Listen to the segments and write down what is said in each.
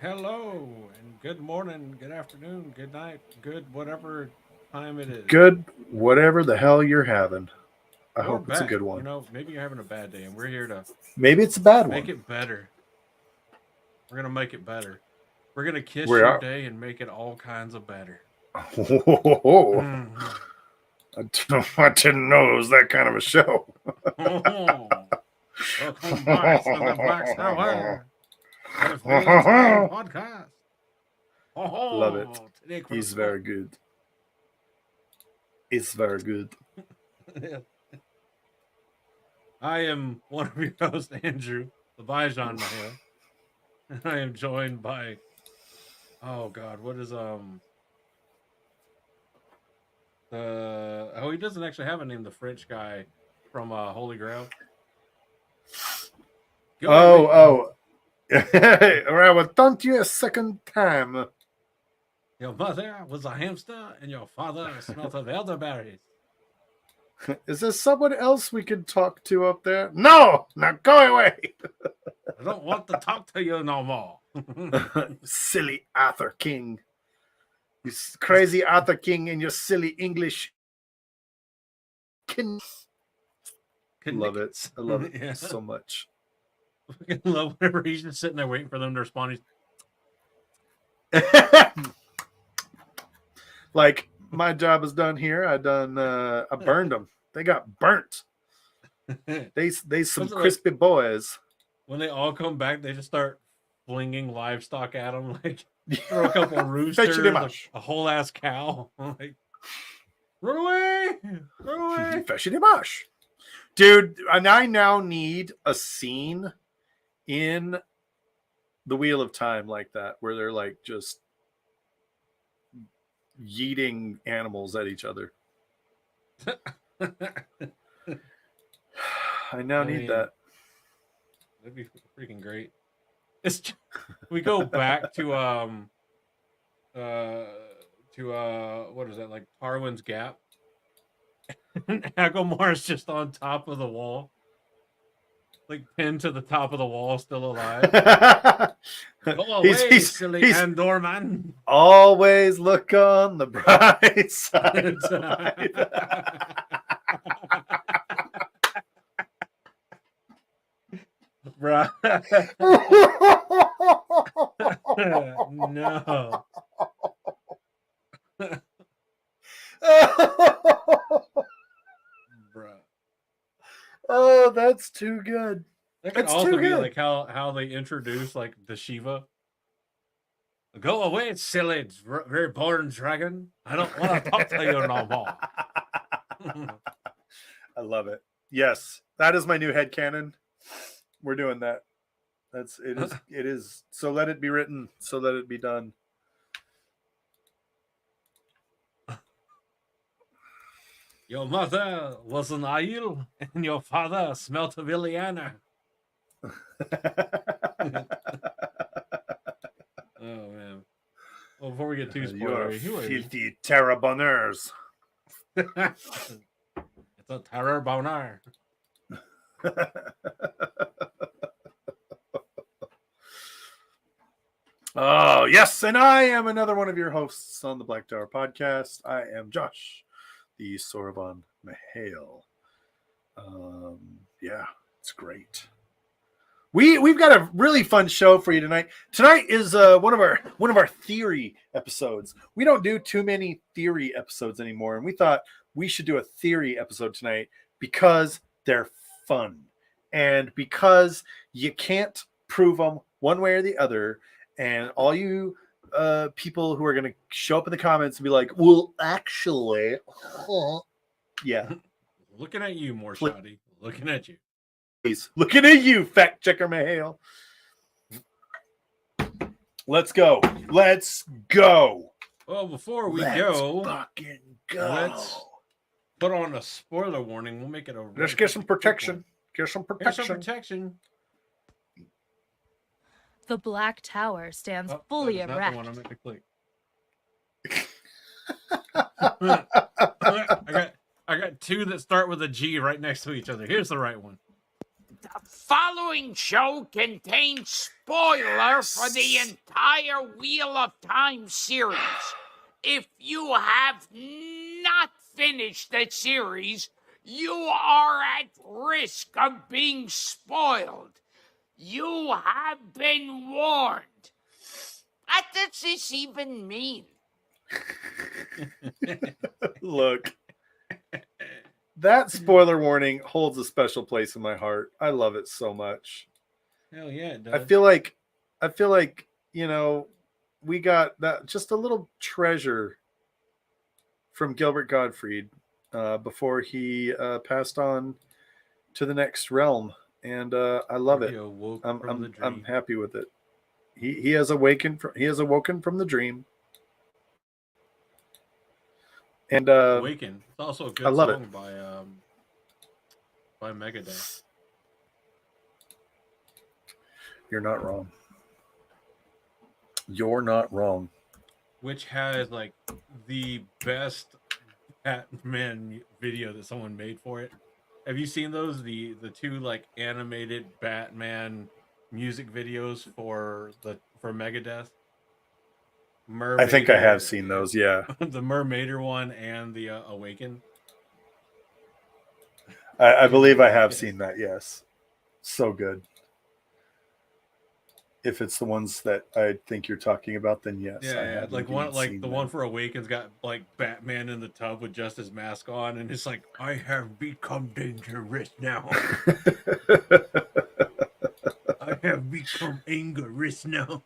Hello and good morning, good afternoon, good night, good whatever time it is. Good, whatever the hell you're having. I Or hope it's a bad. good one. Maybe you're having a bad day and we're here to Maybe it's a bad make one. it better. We're going to make it better. We're going to kiss We your are. day and make it all kinds of better. I Mhm. didn't know it was that kind of a show. Welcome back to the Black Tower with Real Time Podcast. Love it. Today, It's very good. It's very good. I am one of your hosts, Andrew, the Bijan Mahale, and I am joined by oh god, what is he doesn't actually have a name, the French guy from Holy Grail. Go away. Oh. All right, well, don't you a second time. Your mother was a hamster and your father smelt of elderberries. Is there someone else we could talk to up there? No! Now go away! I don't want to talk to you no more. Silly Arthur King. You crazy Arthur King and your silly English. Love it. Knickets. I love it Yeah. so much. I love whenever he's just sitting there waiting for them to respond. Like, my job is done here. I burned them. They got burnt. They some crispy boys. When they all come back, they just start flinging livestock at them, like throw a couple roosters, a whole ass cow. Like, run away, run away. Feshinimash. Dude, and I now need a scene in the Wheel of Time like that, where they're like just yeeting animals at each other. I need that. That'd be freaking great. It's just, we go back to what is that, like Tarwin's Gap? And Agglemar's just on top of the wall, like pinned to the top of the wall, still alive. Go away, silly Andor man. Always look on the bright side. Bruh. No. Bruh. Oh, that's too good. That could also be like how they introduce like the Shiva. Go away, silly reborn dragon. I don't want to talk to you no more. I love it. Yes, that is my new headcanon. We're doing that. It is. So let it be written, so let it be done. Your mother was an Aiel, and your father smelt of Ileana. Oh man. Well, before we get too spoilery, you are filthy terror boners. It's a terror boner. Oh, yes, and I am another one of your hosts on the Black Tower podcast. I am Josh, the Soravan Mahale. Yeah, it's great. We've got a really fun show for you tonight. Tonight is one of our theory episodes. We don't do too many theory episodes anymore, and we thought we should do a theory episode tonight because they're fun and because you can't prove them one way or the other. And all you people who are going to show up in the comments and be like, "Well, actually, yeah." Looking at you, more shoddy. Looking at you. Looking at you, fact checker Mahale. Let's go. Well, before we fucking go. Let's put on a spoiler warning. We'll make it a. Let's get some protection. Get some protection. The Black Tower stands fully erect. Not the one I meant to click. I got two that start with a G right next to each other. Here's the right one. The following show contains spoiler for the entire Wheel of Time series. If you have not finished the series, you are at risk of being spoiled. You have been warned. What does this even mean? Look, that spoiler warning holds a special place in my heart. I love it so much. Hell yeah, it does. I feel like, we got that just a little treasure from Gilbert Gottfried before he passed on to the next realm, and I love it. I'm happy with it. He has awoken from the dream, and Awaken. It's also a good song by Megadeth. You're not wrong. You're not wrong. Which has like the best Batman video that someone made for it. Have you seen those? The two like animated Batman music videos for Megadeth? I think I have seen those. Yeah, the Mermaider one and the Awaken. I believe I have seen that. Yes, so good. If it's the ones that I think you're talking about, then yes. Yeah. Like one for Awaken's got like Batman in the tub with just his mask on, and it's like, I have become dangerous now. I have become angerous now.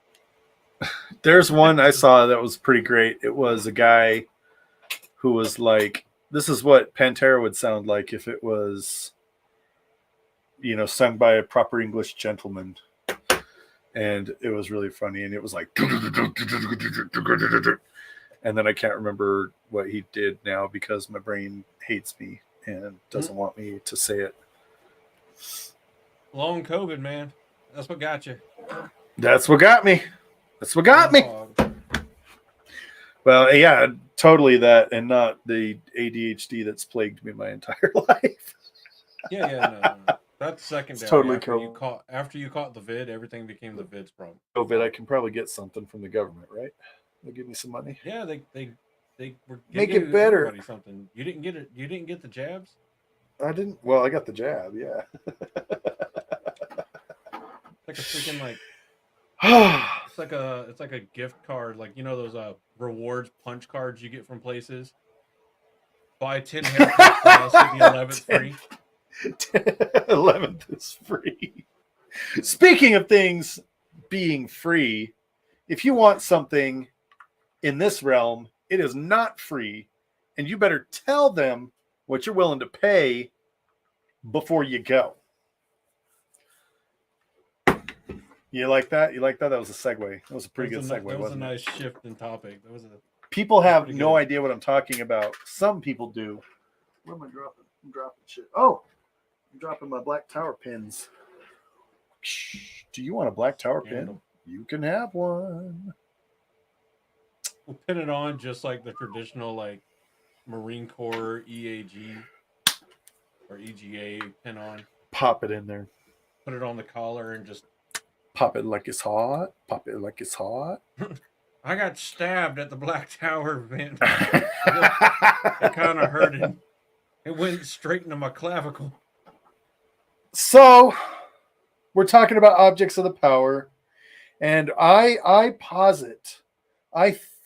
There's one I saw that was pretty great. It was a guy who was like, this is what Pantera would sound like if it was, sung by a proper English gentleman. And it was really funny. And it was like, and then I can't remember what he did now because my brain hates me and doesn't want me to say it. Long COVID, man. That's what got you. That's what got me. Well, yeah, totally that, and not the ADHD that's plagued me my entire life. No. That's secondary. It's totally after you caught the vid, everything became the vid's problem. COVID, I can probably get something from the government, right? They'll give me some money. Yeah, they were make it better. Something. You didn't get it. You didn't get the jabs. I didn't. Well, I got the jab. Yeah. It's like a freaking like. It's like a gift card, like those rewards punch cards you get from places. Buy 10 haircuts, the 11th free. 11th is free. Speaking of things being free, if you want something in this realm, it is not free, and you better tell them what you're willing to pay before you go. You like that? That was a segue. That was a pretty good segue. That was a nice shift in topic. People have no idea what I'm talking about. Some people do. Where am I dropping? I'm dropping shit. Oh, I'm dropping my Black Tower pins. Do you want a Black Tower pin? You can have one. We'll pin it on just like the traditional like Marine Corps EAG or EGA pin on. Pop it in there. Put it on the collar and just pop it like it's hot. Pop it like it's hot. I got stabbed at the Black Tower event. It kind of hurted. It went straight into my clavicle. So, we're talking about objects of the power, and I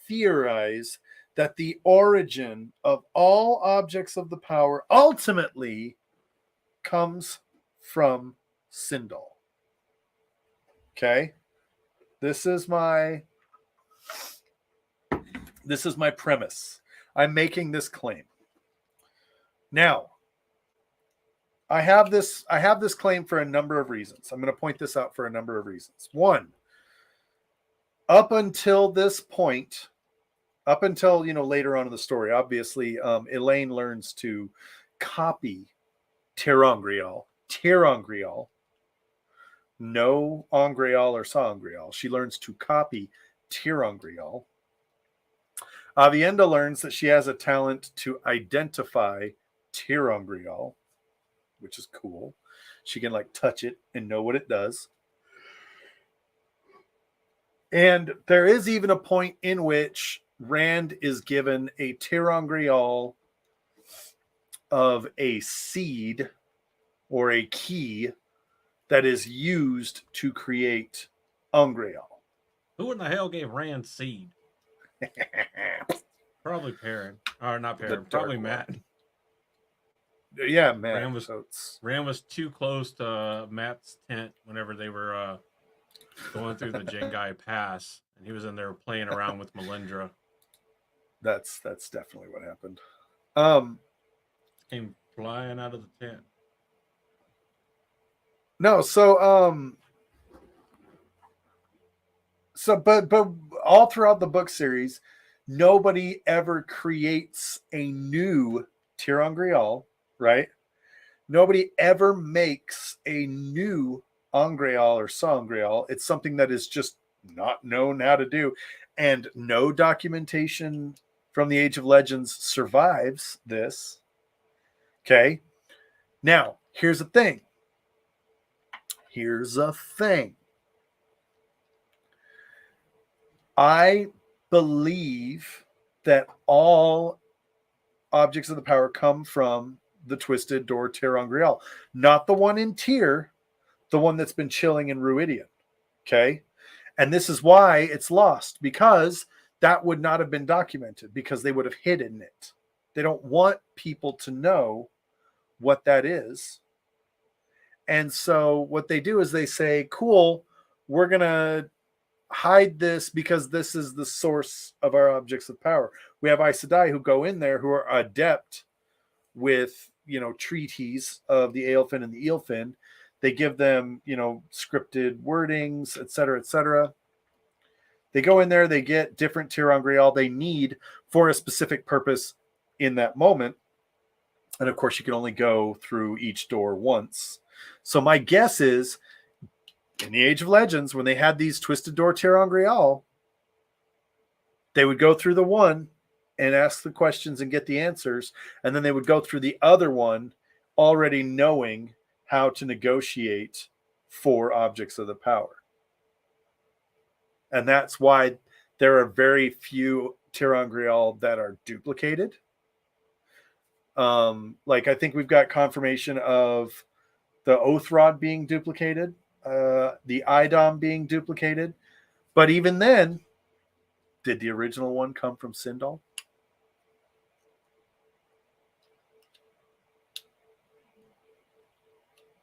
theorize that the origin of all objects of the power ultimately comes from Sindhol. Okay? This is my premise. I'm making this claim. Now, I have this claim for a number of reasons. I'm going to point this out for a number of reasons. One, up until this point, up until later on in the story, obviously, Elaine learns to copy angreal. No angreal or sangreal. She learns to copy angreal. Avienda learns that she has a talent to identify angreal, which is cool. She can like touch it and know what it does. And there is even a point in which Rand is given a terangreal of a seed or a key that is used to create angreal. Who in the hell gave Rand seed? Probably Perrin. Or not Perrin. Probably Matt. Yeah, Matt. Rand was too close to Matt's tent whenever they were going through the Jengai Pass, and he was in there playing around with Melindra. That's definitely what happened. Came flying out of the tent. No, but all throughout the book series, nobody ever creates a new terangreal, right? Nobody ever makes a new angreal or sangreal. It's something that is just not known how to do, and no documentation from the Age of Legends survives this. Okay, now here's the thing. I believe that all objects of the power come from the Twisted Door terangreal, not the one in Tyr, the one that's been chilling in Ruidian. Okay, and this is why it's lost, because that would not have been documented, because they would have hidden it. They don't want people to know what that is. And so what they do is they say, cool, we're going to hide this because this is the source of our objects of power. We have Aes Sedai who go in there who are adept with, treaties of the Aelfin and the Eelfin. They give them, scripted wordings, et cetera, et cetera. They go in there, they get different terangreal they need for a specific purpose in that moment. And of course, you can only go through each door once. So my guess is, in the Age of Legends, when they had these Twisted Door terangreal, they would go through the one and ask the questions and get the answers, and then they would go through the other one already knowing how to negotiate for objects of the power. And that's why there are very few terangreal that are duplicated. Like I think we've got confirmation of the Oath Rod being duplicated, the Idom being duplicated. But even then, did the original one come from Sindhol?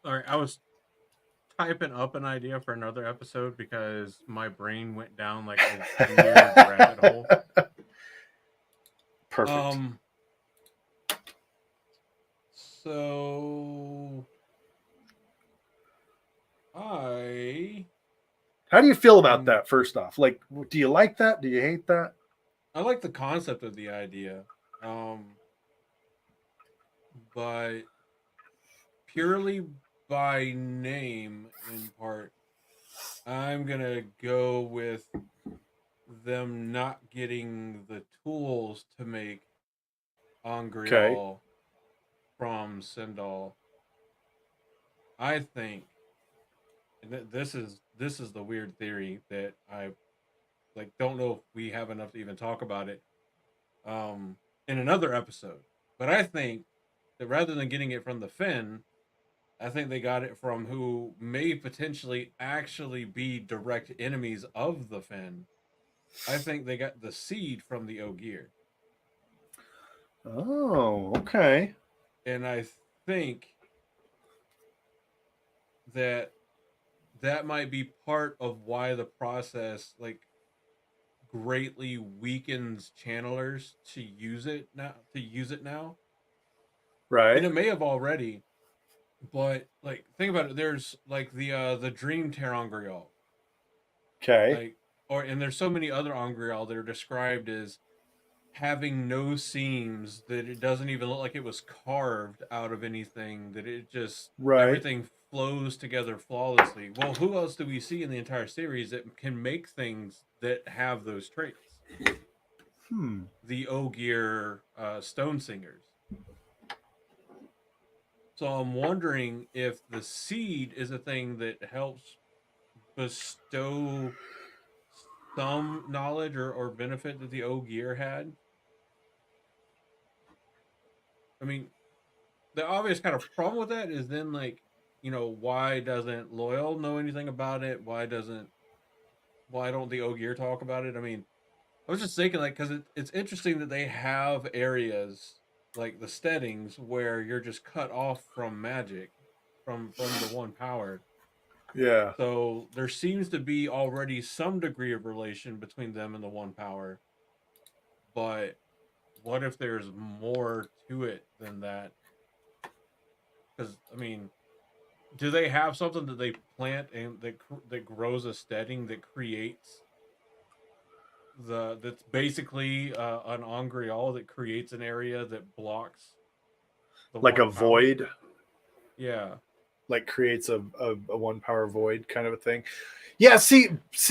Sorry, I was typing up an idea for another episode because my brain went down like a weird rabbit hole. Perfect. So how do you feel about that, first off? Like, do you like that? Do you hate that? I like the concept of the idea. But purely by name, in part, I'm gonna go with them not getting the tools to make angreal from Sindhol. I think, and this is the weird theory that I don't know if we have enough to even talk about it in another episode. But I think that rather than getting it from the Finn, I think they got it from who may potentially actually be direct enemies of the Finn. I think they got the seed from the Ogier. Oh, okay. And I think that might be part of why the process greatly weakens channelers to use it now. Right. And it may have already, but think about it. There's the Dream terangreal. Okay. And there's so many other angreal that are described as having no seams, that it doesn't even look like it was carved out of anything, that it just everything flows together flawlessly. Well, who else do we see in the entire series that can make things that have those traits? The Ogier Stone Singers. So I'm wondering if the seed is a thing that helps bestow some knowledge or benefit that the Ogier had. I mean, the obvious kind of problem with that is then like, why doesn't Loyal know anything about it? Why don't the Ogier talk about it? I mean, I was just thinking like because it's interesting that they have areas like the steadings where you're just cut off from magic, from the one power. Yeah. So there seems to be already some degree of relation between them and the one power. But what if there's more to it than that? Because I mean, do they have something that they plant and that grows a steading that creates that's basically an angreal that creates an area that blocks the Like a one power? void, Yeah. like creates a one power void kind of a thing. Yeah, see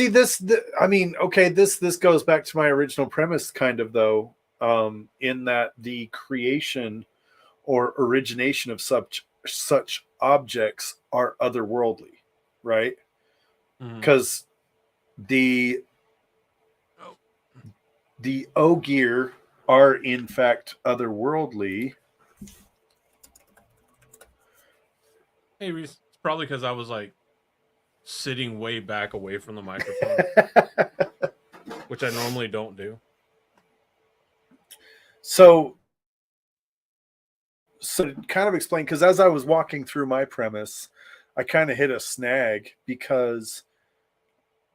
this. I mean, okay, this goes back to my original premise, kind of though, in that the creation or origination of such objects are otherworldly, right? Mhm. Because the Oh. the Ogier are in fact otherworldly. Hey, Reese, it's probably because I was like sitting way back away from the microphone, which I normally don't do. so so to kind of explain, because as I was walking through my premise, I kind of hit a snag because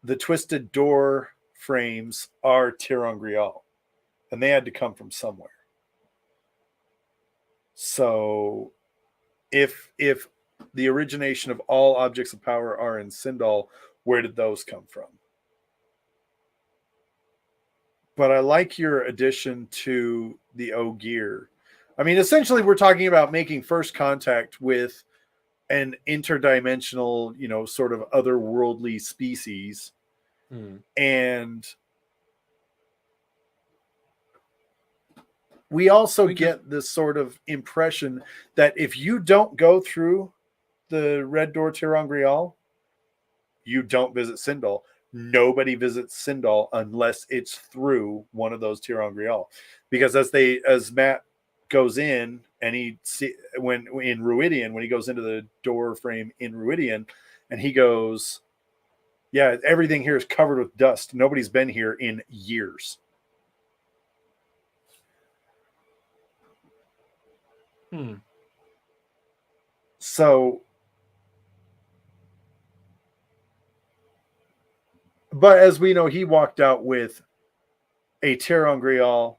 the twisted door frames are Tirangreal, and they had to come from somewhere. So if the origination of all objects of power are in Sindhol, where did those come from? But I like your addition to the Ogier. I mean, essentially, we're talking about making first contact with an interdimensional, sort of otherworldly species. Hmm. And we also I mean, because get this sort of impression that if you don't go through the Red Door Tirangreal, you don't visit Sindhol. Nobody visits Sindhol unless it's through one of those Tirangreal. Because as Matt goes in and he see when in Ruidian, when he goes into the door frame in Ruidian, and he goes, yeah, everything here is covered with dust. Nobody's been here in years. hmm. So, but as we know, he walked out with a Terangreal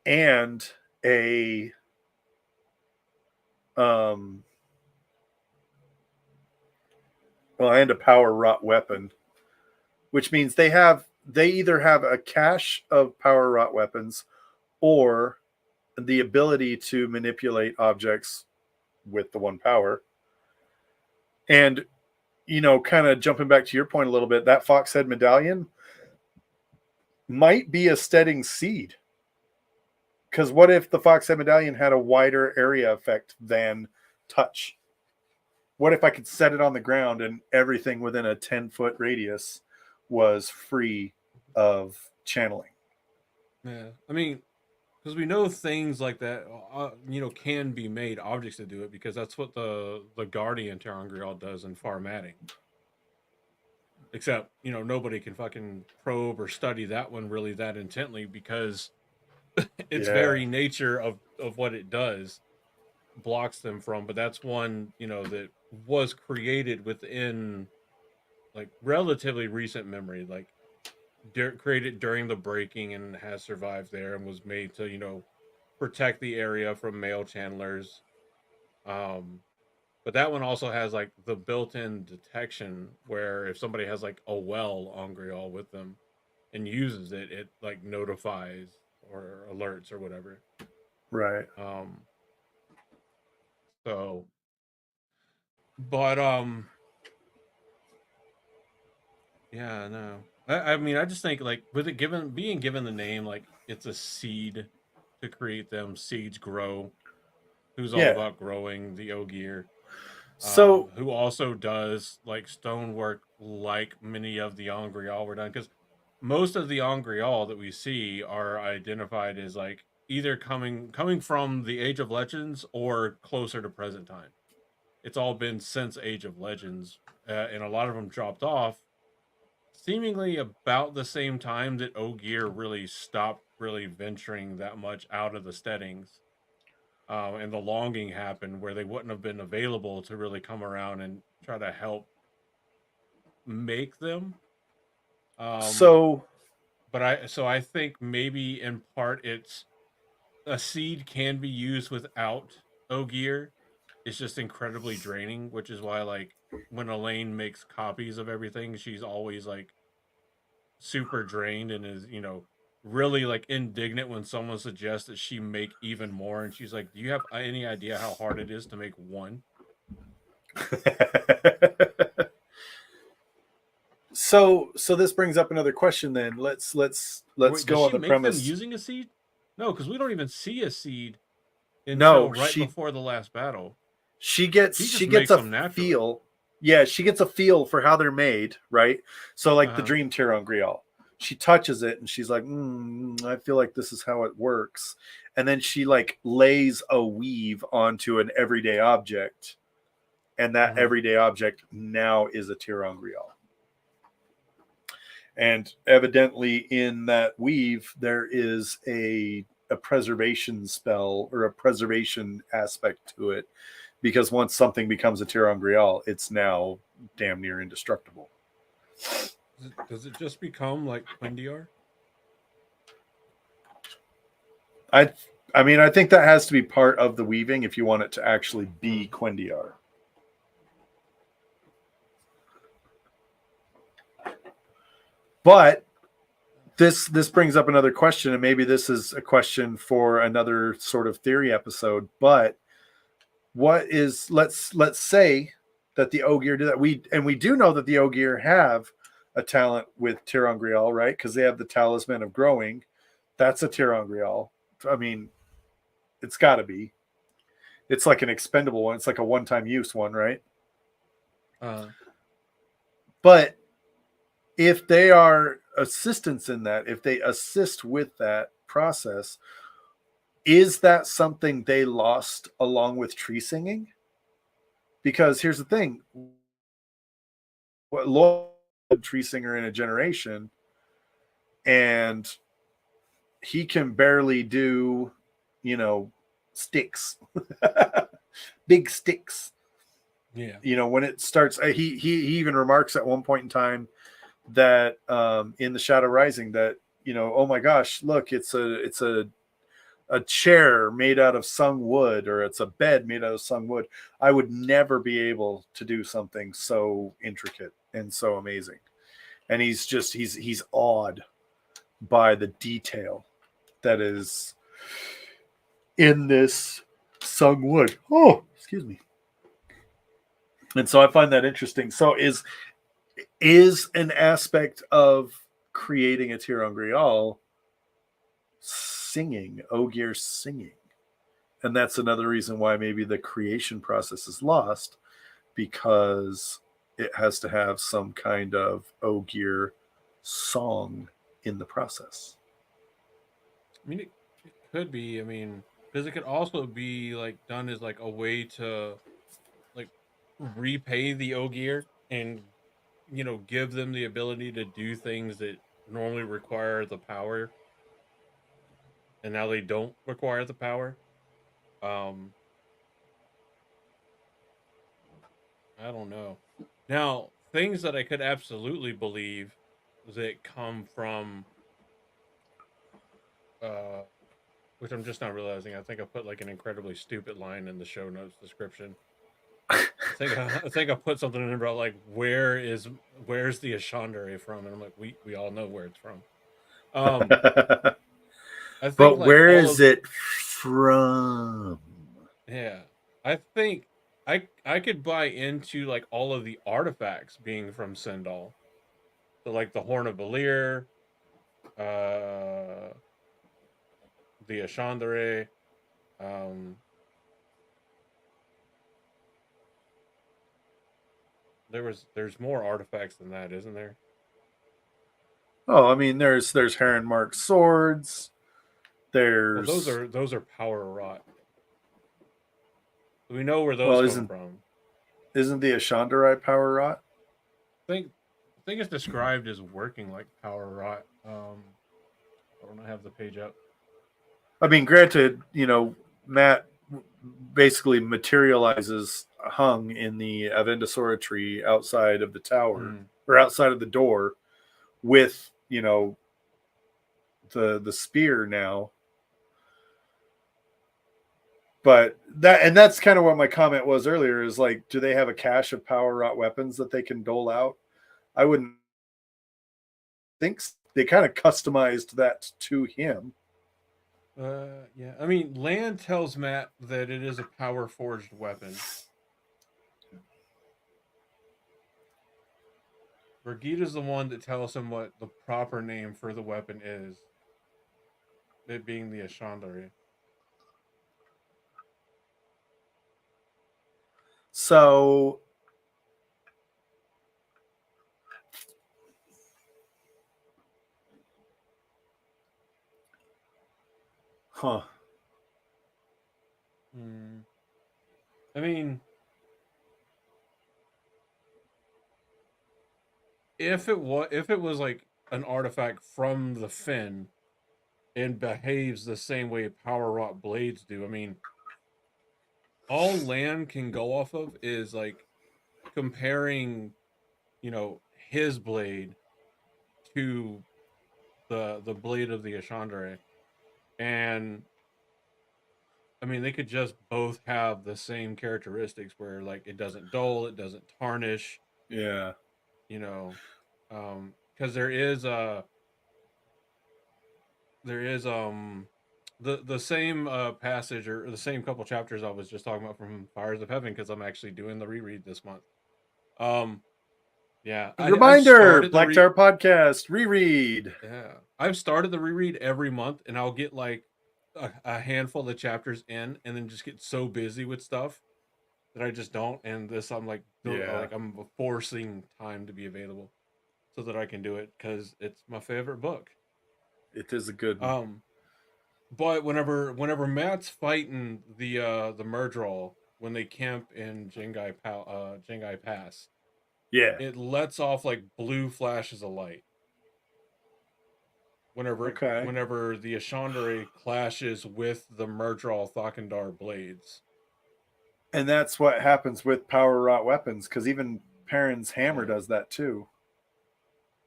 and a um and a power wrought weapon, which means they either have a cache of power wrought weapons or the ability to manipulate objects with the one power. And kind of jumping back to your point a little bit, that Foxhead medallion might be a steading seed. Because what if the Foxhead medallion had a wider area effect than touch? What if I could set it on the ground and everything within a 10-foot radius was free of channeling? Yeah. I mean, because we know things like that, can be made objects to do it because that's what the Guardian Terangrial does in Farmatting. Except, nobody can fucking probe or study that one really that intently because its Yeah. very nature of what it does blocks them from. But that's one, that was created within like relatively recent memory, like created during the breaking and has survived there and was made to, protect the area from male channelers. Um, but that one also has like the built-in detection where if somebody has like a well angreal with them and uses it, it like notifies or alerts or whatever. Right. Um, so, but yeah, no. I mean, I just think like with it being given the name, like it's a seed to create them. Seeds grow. who's all about growing the Ogier. So Who also does like stonework like many of the angreal were done, because most of the angreal that we see are identified as like either coming from the Age of Legends or closer to present time. It's all been since Age of Legends, and a lot of them dropped off seemingly about the same time that Ogier really stopped really venturing that much out of the steadings. And the longing happened where they wouldn't have been available to really come around and try to help make them. Um, so but I think maybe in part it's a seed can be used without Ogier. It's just incredibly draining, which is why like when Elaine makes copies of everything, she's always like super drained and is, really like indignant when someone suggests that she make even more, and she's like, "Do you have any idea how hard it is to make one?" so this brings up another question then. Let's Wait, does go on she the make them premise. using a seed? No, because we don't even see a seed until No, right before the last battle. she He gets just makes a them naturally. feel. Yeah, she gets a feel for how they're made, right? So like the Uh-huh. dream Grial, she touches it and she's like, I feel like this is how it works. And then she like lays a weave onto an everyday object, and that Mhm. everyday object now is a Grial. And evidently in that weave there is a preservation spell or a preservation aspect to it, because once something becomes a angreal, it's now damn near indestructible. Does it just become like Quindiar? I I mean, I think that has to be part of the weaving if you want it to actually be Quindiar. But this brings up another question, and maybe this is a question for another sort of theory episode. But what is let's say that the Ogier do that. We do know that the Ogier have a talent with angreal, right? Because they have the talisman of growing. That's a angreal. I mean, it's got to be. It's like an expendable one. It's like a one-time use one, right? Uh, But if they are assistants in that, if they assist with that process, is that something they lost along with tree singing? Because here's the thing: what Lloyd, tree singer in a generation, and he can barely do, sticks, big sticks. yeah. When it starts, he even remarks at one point in time that in the Shadow Rising that, oh my gosh, look, it's a chair made out of sung wood, or it's a bed made out of sung wood. I would never be able to do something so intricate and so amazing. And he's awed by the detail that is in this sung wood. Oh, excuse me. And so I find that interesting. So is an aspect of creating a angreal singing, Ogier singing. And that's another reason why maybe the creation process is lost, because it has to have some kind of Ogier song in the process. I mean, it could be. I mean, because it could also be like done as like a way to like repay the Ogier and give them the ability to do things that normally require the power, and now they don't require the power. Um, I don't know. Now, things that I could absolutely believe that come from, uh, which I'm just not realizing. I think I put like an incredibly stupid line in the show notes description. I think I put something in about like where's the ashandarei from, and I'm like, we all know where it's from. Um, I think But like where all is of it from? yeah, I think I could buy into like all of the artifacts being from Sindhol. So like the Horn of Valere, uh, the ashandarei, um, there's more artifacts than that, isn't there? Oh, I mean, there's Heron Mark swords. Well, There's those are power wrought. We know where those well, come isn't from. the ashandarei power wrought? I think it's described as working like power wrought. I don't have the page up. I mean, granted, Matt basically materializes hung in the Avendasora tree outside of the tower or outside of the door with, the spear now. But that's kind of what my comment was earlier is like, do they have a cache of power wrought weapons that they can dole out? I wouldn't think so. They kind of customized that to him. Yeah. I mean, Land tells Matt that it is a power forged weapon. Brigitte's the one that tells him what the proper name for the weapon is. It being the ashandarei. So I mean, if it was like an artifact from the fin and behaves the same way power wrought blades do, I mean, all Land can go off of is like comparing, his blade to the blade of the ashandarei, and I mean, they could just both have the same characteristics where like it doesn't dull, it doesn't tarnish, yeah. you know, because there is the same passage or the same couple chapters I was just talking about from Fires of Heaven, because I'm actually doing the reread this month. Yeah, I've Reminder, started Black Tower Podcast reread. Yeah, I've started the reread every month, and I'll get like a handful of chapters in, and then just get so busy with stuff that I just don't. And this, I'm like, Yeah. I'm forcing time to be available so that I can do it because it's my favorite book. It is a good one. But whenever Matt's fighting the Murdral when they camp in Jengai Pass, Yeah. it lets off like blue flashes of light. Okay. Whenever the ashandarei clashes with the Murdral Thakandar blades. And that's what happens with power wrought weapons, because even Perrin's hammer does that too.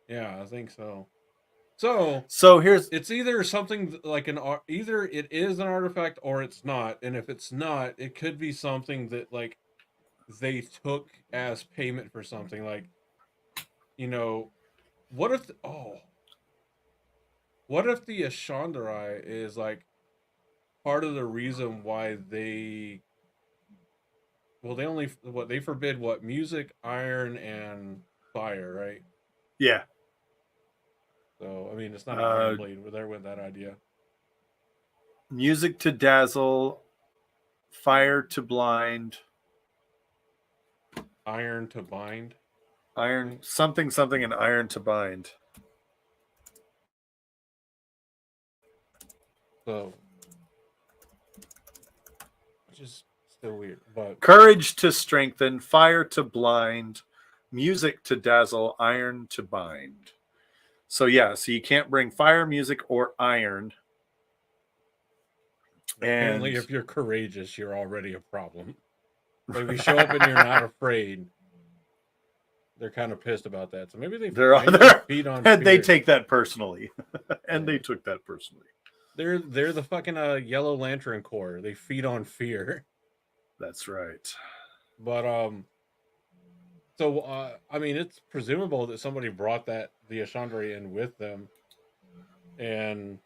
Yeah, I think so. So it's either something like either it is an artifact or it's not, and if it's not, it could be something that like they took as payment for something. Like, what if what if the ashandarei is like part of the reason why they they forbid what music, iron, and fire, right? Yeah. So I mean, it's not an iron blade. We're there with that idea. Music to dazzle, fire to blind, Iron to bind. iron something, and iron to bind. So, which is still weird, but Courage to strengthen, fire to blind, music to dazzle, iron to bind. So yeah, so you can't bring fire, music, or iron. apparently, if you're courageous, you're already a problem. Like, if you show up and you're not afraid, they're kind of pissed about that. So maybe they feed on fear. They take that personally, and they took that personally. They're the fucking Yellow Lantern Corps. They feed on fear. That's right. But so I mean, it's presumable that somebody brought the ashandarei in with them, and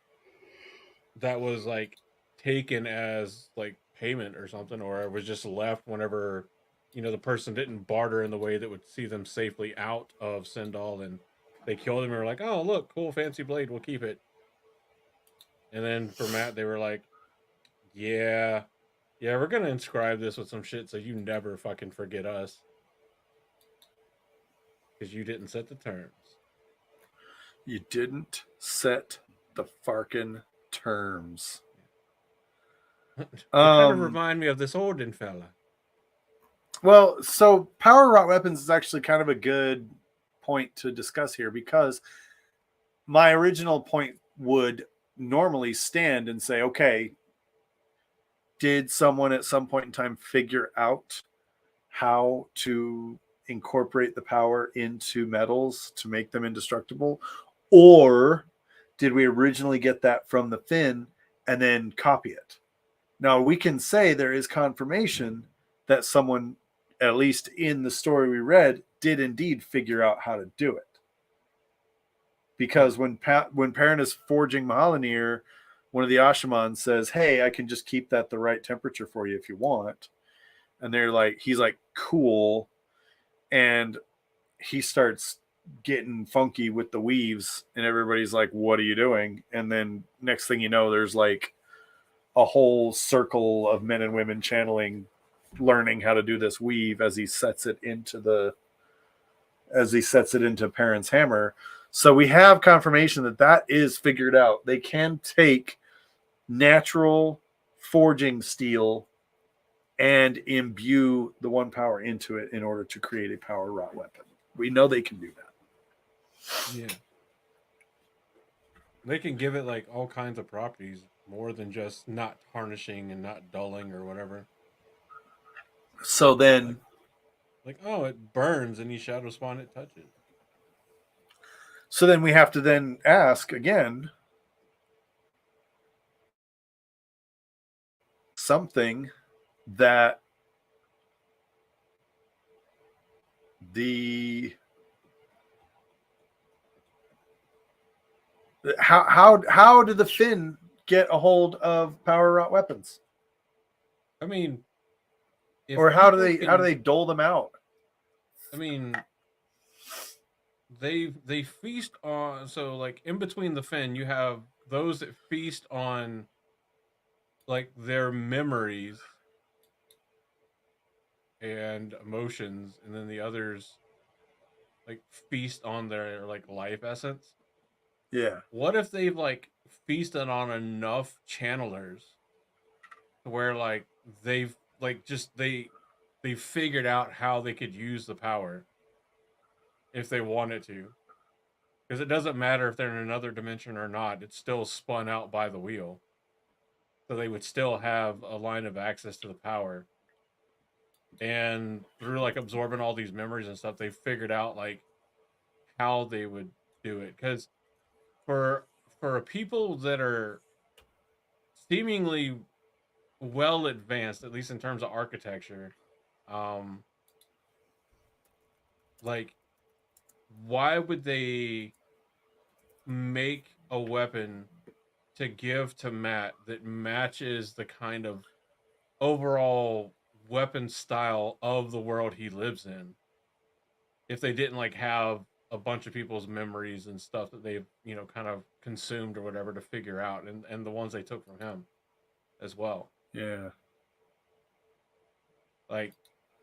that was like taken as like payment or something, or it was just left whenever the person didn't barter in the way that would see them safely out of Sindhol, and they killed him and were like, oh look, cool fancy blade, we'll keep it. And then for Matt, they were like, yeah, we're gonna inscribe this with some shit so you never fucking forget us. Because you didn't set the terms. You didn't set the farkin' terms. They kind of Um, remind me of this Odin fella. Well, so power rot weapons is actually kind of a good point to discuss here, because my original point would normally stand and say, okay, did someone at some point in time figure out how to incorporate the power into metals to make them indestructible? Or did we originally get that from the Finn and then copy it? Now, we can say there is confirmation that someone, at least in the story we read, did indeed figure out how to do it. Because when Perrin is forging Mahalanir, one of the Ashamans says, hey, I can just keep that the right temperature for you if you want. And he's like, cool. And he starts getting funky with the weaves, and everybody's like, what are you doing? And then next thing you know, there's like a whole circle of men and women channeling, learning how to do this weave as he sets it into Perrin's hammer. So we have confirmation that is figured out. They can take natural forging steel and imbue the one power into it in order to create a power rot weapon. We know they can do that. Yeah. They can give it like all kinds of properties, more than just not tarnishing and not dulling or whatever. So then, like oh, it burns and you shadow spawn it, touch it. So then we have to then ask again, something that how did the Finn get a hold of power rot weapons? I mean, or how do they dole them out? I mean, they feast on, so like in between the Finn, you have those that feast on like their memories and emotions, and then the others like feast on their like life essence. Yeah. What if they've like feasted on enough channelers to where like they've like just they figured out how they could use the power if they wanted to? Because it doesn't matter if they're in another dimension or not, it's still spun out by the wheel. So they would still have a line of access to the power. And through like absorbing all these memories and stuff, they figured out like how they would do it. Because for people that are seemingly well advanced, at least in terms of architecture, like why would they make a weapon to give to Matt that matches the kind of overall weapon style of the world he lives in, if they didn't like have a bunch of people's memories and stuff that they've kind of consumed or whatever to figure out, and the ones they took from him as well? Yeah. Like,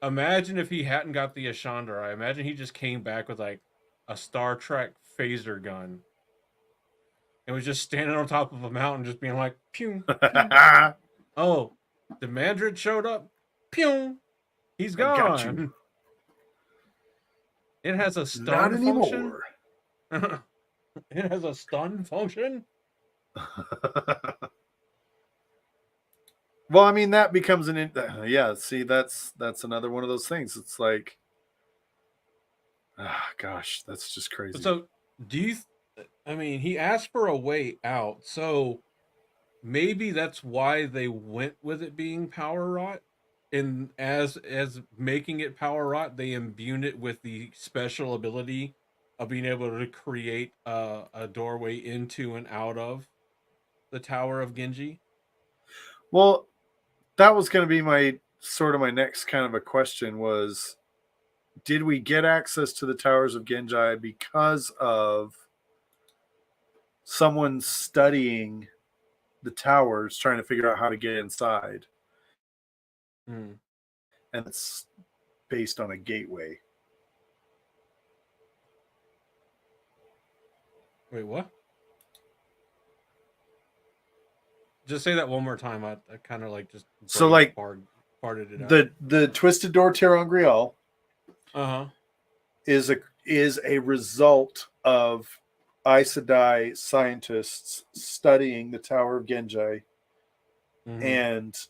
imagine if he hadn't got the ashandarei. Imagine he just came back with like a Star Trek phaser gun and was just standing on top of a mountain, just being like, pew, pew. Oh, the Mandrid showed up. Pew, he's I got you. gone. It has a stun Not function. anymore. It has a stun function. Well, I mean, that becomes yeah. See, that's another one of those things. It's like, gosh, that's just crazy. So, do you? I mean, he asked for a way out, so maybe that's why they went with it being power rot. And as making it power rot, they imbued it with the special ability of being able to create a doorway into and out of the Tower of Genji. Well, that was going to be my next kind of a question was, did we get access to the Towers of Genji because of someone studying the towers, trying to figure out how to get inside? And it's based on a gateway. Wait, what? Just say that one more time. I kind of like just So, brain like, farted it out. the twisted door angreal Uh-huh. is a result of Aes Sedai scientists studying the Tower of Genji Mhm. and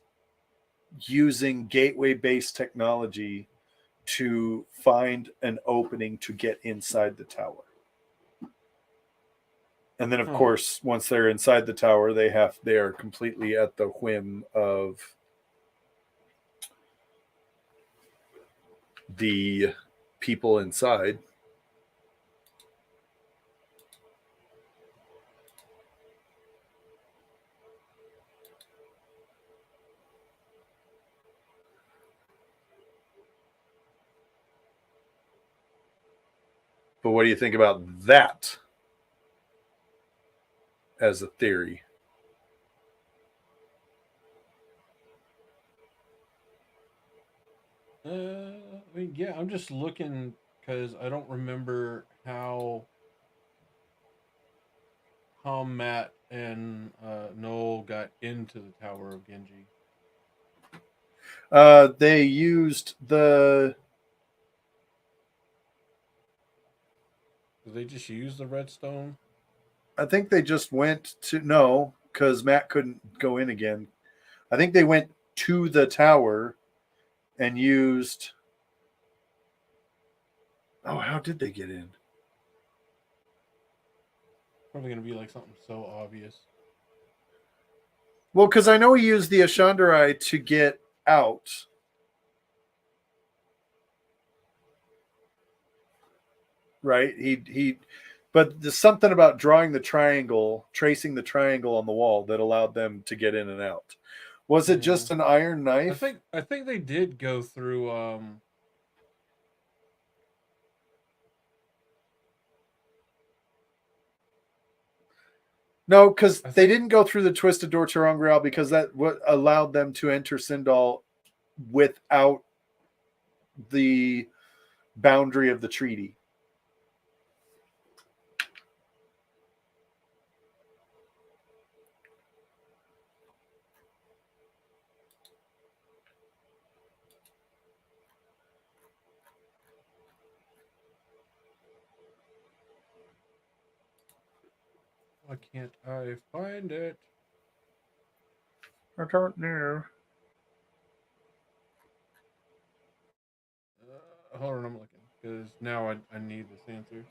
using gateway-based technology to find an opening to get inside the tower. And then, of course, once they're inside the tower, they are completely at the whim of the people inside. But what do you think about that as a theory? I mean, yeah, I'm just looking because I don't remember how Matt and Noel got into the Tower of Genji. They used the. Did they just use the redstone? I think they just went to no, because Matt couldn't go in again. I think they went to the tower and used. Oh, how did they get in? Probably gonna be like something so obvious. Well, because I know he used the ashandarei to get out. Right? But there's something about drawing the triangle, tracing the triangle on the wall that allowed them to get in and out. Was it just an iron knife? I think they did go through No, because they didn't go through the twisted door to angreal because that what allowed them to enter Sindhol without the boundary of the treaty. why can't I find it? I don't know. Hold on, I'm looking because now I need this answer.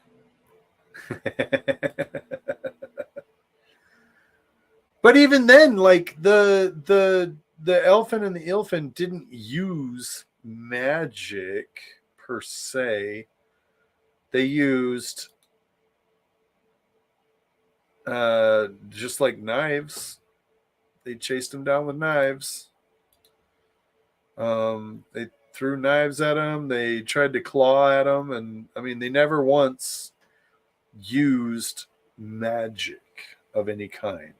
But even then, like the elfin and the ilfin didn't use magic per se. They used just like knives. They chased him down with knives. They threw knives at him. They tried to claw at him, and I mean, they never once used magic of any kind.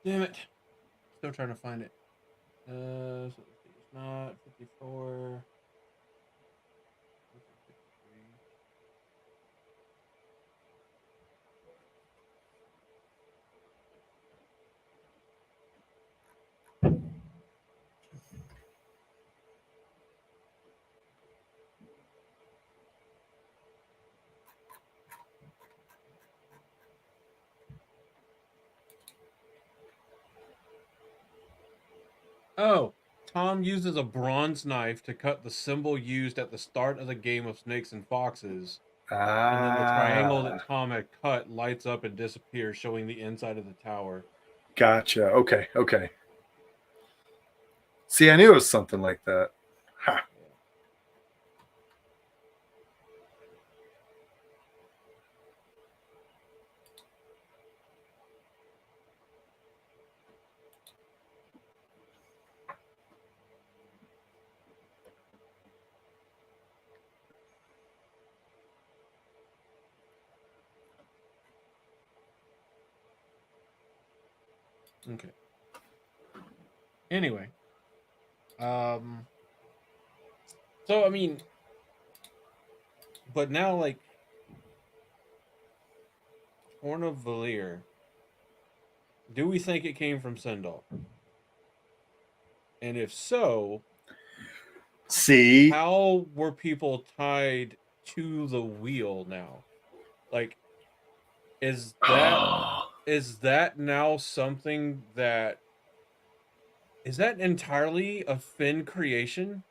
Damn it! Still trying to find it. So let's see, it's not 54. What's it, 53? Oh, Tom uses a bronze knife to cut the symbol used at the start of the game of Snakes and Foxes. And then the triangle that Tom had cut lights up and disappears, showing the inside of the tower. Gotcha. Okay. See, I knew it was something like that. Ha. Okay. Anyway, so I mean, but now like Horn of Valere, do we think it came from Sindhol? And if so, See, how were people tied to the wheel now? Like, is that is that now something that is that entirely a Finn creation?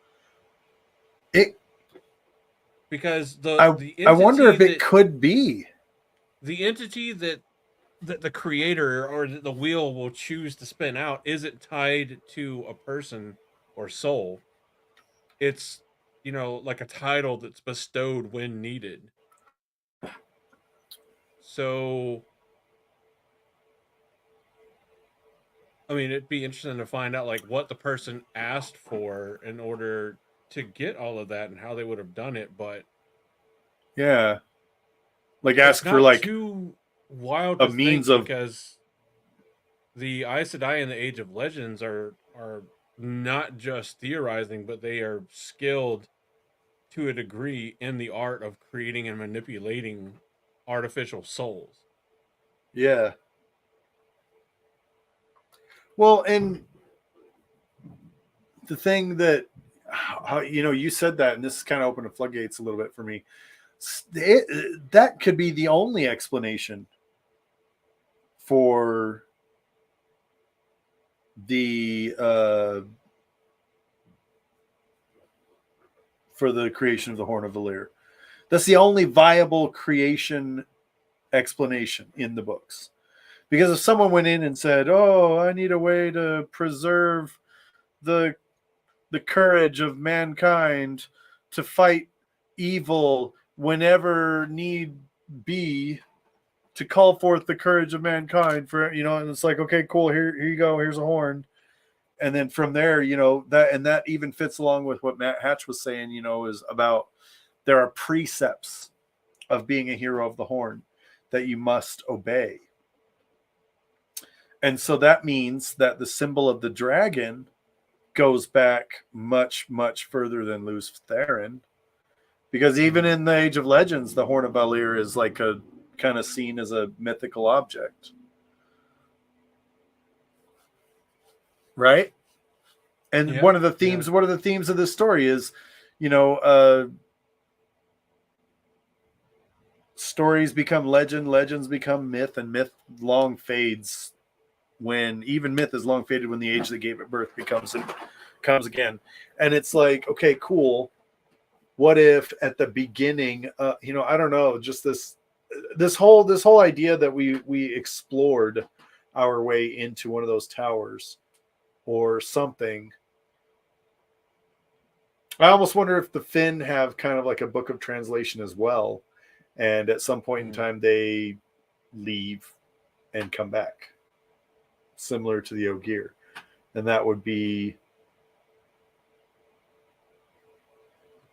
it. Because the I wonder entity if it that could be. the entity that the creator or the wheel will choose to spin out isn't tied to a person or soul. It's, like a title that's bestowed when needed. So I mean, it'd be interesting to find out like what the person asked for in order to get all of that and how they would have done it, but Yeah, like it's ask for not like too wild a to means think of. because the Aes Sedai in the Age of Legends are not just theorizing, but they are skilled to a degree in the art of creating and manipulating artificial souls. Yeah. Well, and the thing that how you said that, and this kind of opened the floodgates a little bit for me. That could be the only explanation for the creation of the Horn of Valere. That's the only viable creation explanation in the books. Because if someone went in and said, "Oh, I need a way to preserve the courage of mankind to fight evil whenever need be, to call forth the courage of mankind for," and it's like, okay, cool, here you go, here's a horn. And then from there, that even fits along with what Matt Hatch was saying, is about there are precepts of being a hero of the horn that you must obey. And so that means that the symbol of the dragon goes back much, much further than Lews Therin. Because even in the Age of Legends, the Horn of Valere is like a kind of seen as a mythical object. Right? And Yeah, one of the themes of this story is, stories become legend, legends become myth, and myth long fades when even myth is long faded when the age that gave it birth comes again. And it's like, okay, cool. What if at the beginning, I don't know, just this whole idea that we explored our way into one of those towers or something. I almost wonder if the Finn have kind of like a book of translation as well, and at some point in time they leave and come back, similar to the Ogier, and that would be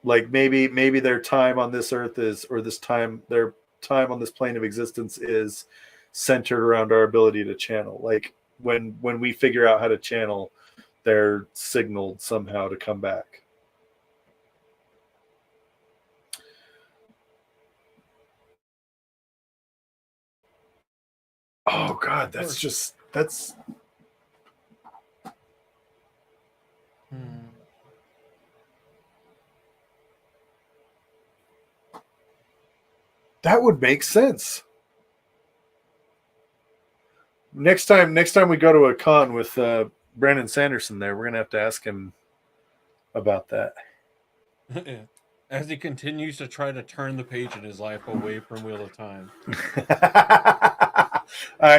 like maybe their time on this earth is, or their time on this plane of existence is centered around our ability to channel. Like when we figure out how to channel, they're signaled somehow to come back. Oh God, that's. That would make sense. Next time we go to a con with Brandon Sanderson there, we're gonna have to ask him about that. As he continues to try to turn the page in his life away from Wheel of Time.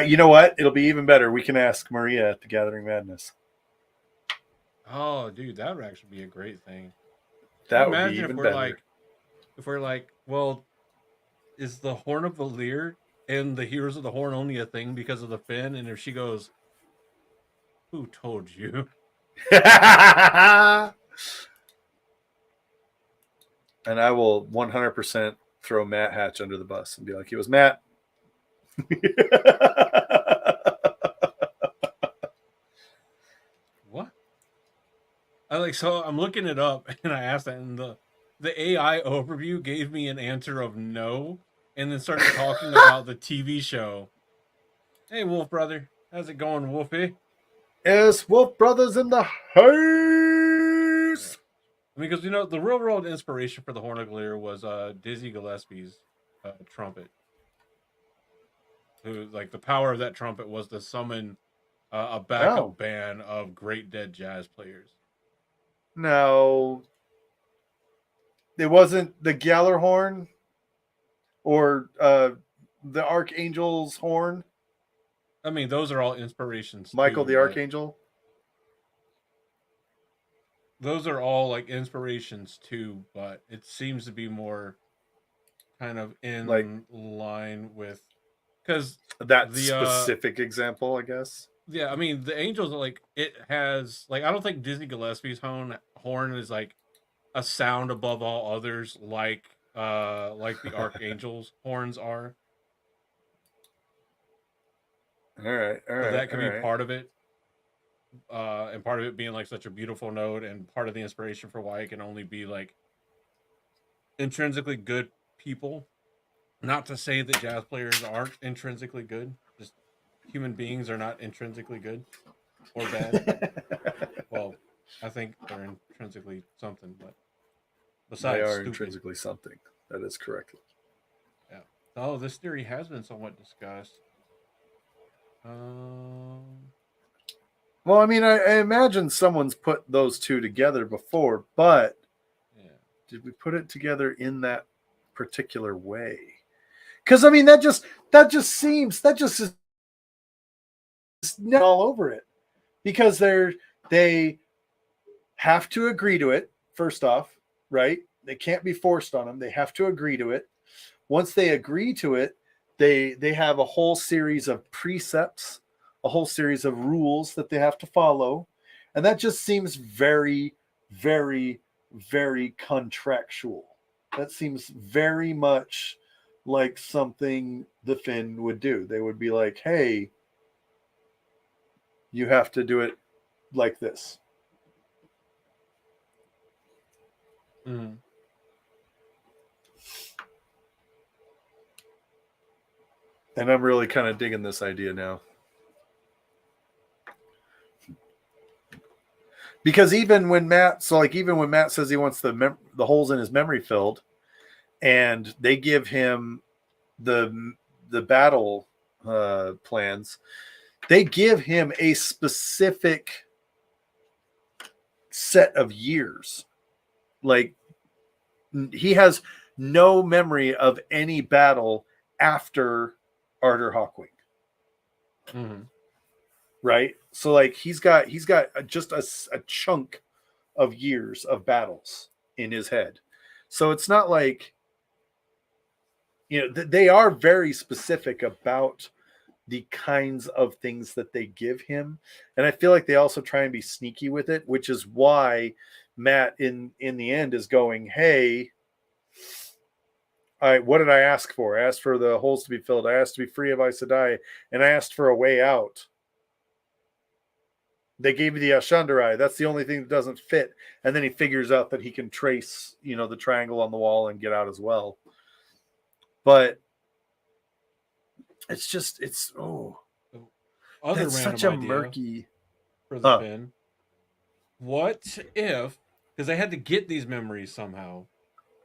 You know what? It'll be even better. We can ask Maria at the Gathering Madness. Oh, dude, that would actually be a great thing. That would be even better. If we're like, well, is the Horn of Valere and the Heroes of the Horn only a thing because of the Finn? And if she goes, who told you? And I will 100% throw Matt Hatch under the bus and be like, it was Matt. So I'm looking it up and I asked that, and the AI overview gave me an answer of no, and then started talking about the TV show. Hey, Wolf Brother, how's it going, Wolfie? Yes, Wolf Brothers in the Yeah. house. I mean, because the real world inspiration for the Horn of Valere was Dizzy Gillespie's trumpet. Who, like, the power of that trumpet was to summon a Oh, backup band of great dead jazz players. no, it wasn't the Gallarhorn or the Archangel's horn. I mean, those are all inspirations Michael too, the but Archangel. those are all like inspirations too, but it seems to be more kind of Like in line with, because that the specific example, I guess. yeah, I mean the angels, like, it has, like, I don't think Dizzy Gillespie's horn is like a sound above all others, like the archangel's horns are. All right, all So right, that all could be right. part of it, and part of it being like such a beautiful note, and part of the inspiration for why it can only be like intrinsically good people. Not to say that jazz players aren't intrinsically good, just human beings are not intrinsically good or bad. Well, I think they're intrinsically something, but They besides are stupid. intrinsically something. That is correct. Yeah. Oh, this theory has been somewhat discussed. Um, Well, I mean, I imagine someone's put those two together before, but yeah. did we put it together in that particular way? Because I mean, that just is all over it. Because they have to agree to it first off, right? They can't be forced on them. They have to agree to it. Once they agree to it, they have a whole series of precepts, a whole series of rules that they have to follow, and that just seems very, very, very contractual. That seems very much like something the Finn would do. They would be like, "Hey, you have to do it like this." Mm. And I'm really kind of digging this idea now. Because even when Matt says he wants the holes in his memory filled, and they give him the battle plans, they give him a specific set of years. Like, he has no memory of any battle after Arthur Hawkwing. Mm-hmm. Right? So like he's got just a chunk of years of battles in his head. So it's not like, they are very specific about the kinds of things that they give him, and I feel like they also try and be sneaky with it, which is why Matt in the end is going, "Hey, what did I ask for? I asked for the holes to be filled. I asked to be free of Aes Sedai, and I asked for a way out. They gave me the ashandarei. That's the only thing that doesn't fit." And then he figures out that he can trace, the triangle on the wall and get out as well. But it's Other that's random such a idea murky. for the Finn. What if, because they had to get these memories somehow,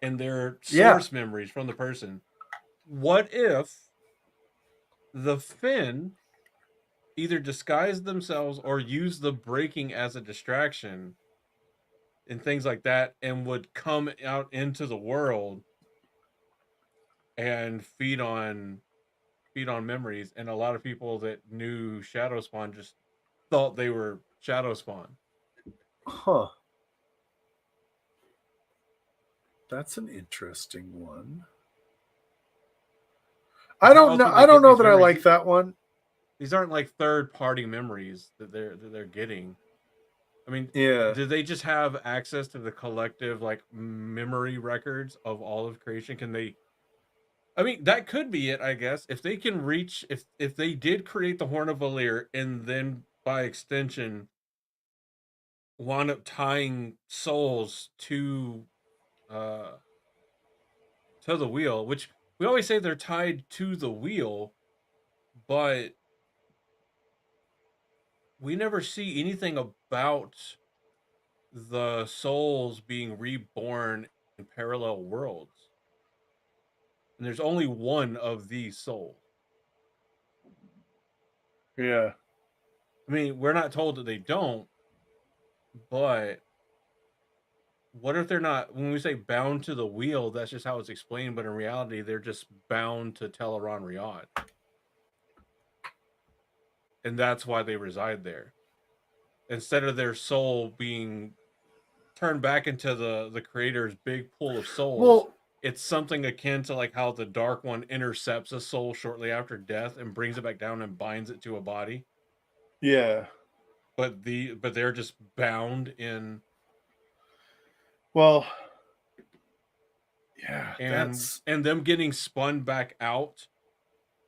and they're Yeah. source memories from the person. What if the Finn either disguised themselves or used the breaking as a distraction and things like that, and would come out into the world and feed on memories, and a lot of people that knew Shadow Spawn just thought they were Shadow Spawn. Huh. That's an interesting one. I don't know. I don't know that I like that one. These aren't like third-party memories that they're getting. I mean, Yeah. do they just have access to the collective like memory records of all of creation? Can they? I mean, that could be it, I guess. If they can reach, if they did create the Horn of Valere, and then by extension wound up tying souls to the wheel, which we always say they're tied to the wheel, but we never see anything about the souls being reborn in parallel worlds. And there's only one of these souls. Yeah. I mean, we're not told that they don't, but what if they're not, when we say bound to the wheel, that's just how it's explained, but in reality, they're just bound to Teleron Riyadh. And that's why they reside there. Instead of their soul being turned back into the creator's big pool of souls, Well, it's something akin to like how the Dark One intercepts a soul shortly after death and brings it back down and binds it to a body. yeah. But they're just bound in, Well, yeah, and that's them getting spun back out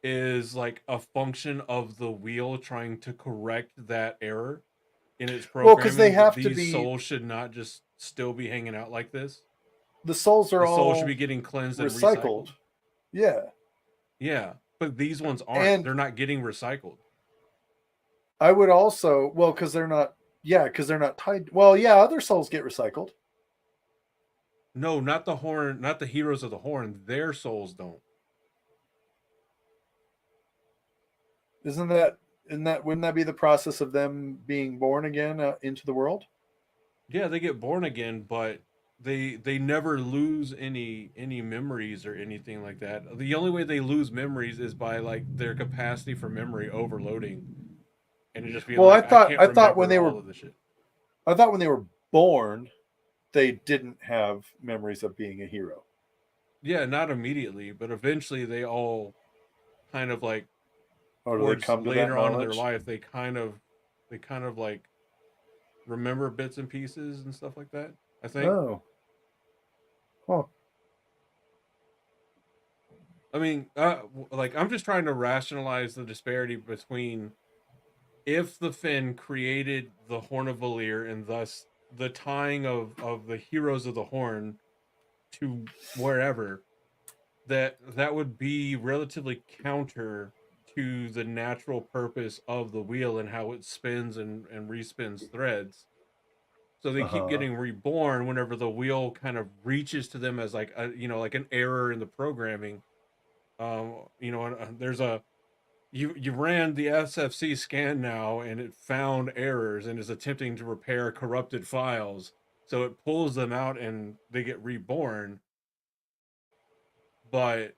is like a function of the wheel trying to correct that error in its well, because they programming, that have to these be, souls should not just still be hanging out like this. the souls are The souls should all be getting cleansed and recycled. recycled. Yeah. Yeah, but these ones aren't. And They're not getting recycled. I would also, well, because they're not, yeah, because they're not tied. Well, yeah, other souls get recycled. No, not the horn, not the heroes of the horn. Their souls don't. Isn't that, wouldn't that be the process of them being born again into the world? Yeah, they get born again, but they never lose any memories or anything like that. The only way they lose memories is by like their capacity for memory overloading, and it just being Well, like, I can't I thought when remember they all were, of the shit. I thought when they were born, they didn't have memories of being a hero. Yeah, not immediately, but eventually they all kind of like, Or do they towards come to that later on in their knowledge? life, they kind of like remember bits and pieces and stuff like that, I think. Oh. Huh. I mean, like, I'm just trying to rationalize the disparity between if the Finn created the Horn of Valere and thus the tying of the heroes of the Horn to wherever, that would be relatively counter to the natural purpose of the wheel and how it spins and respins threads. So they keep Uh-huh. getting reborn whenever the wheel kind of reaches to them as like like an error in the programming. There's a, you ran the SFC scan now and it found errors and is attempting to repair corrupted files. So it pulls them out and they get reborn, but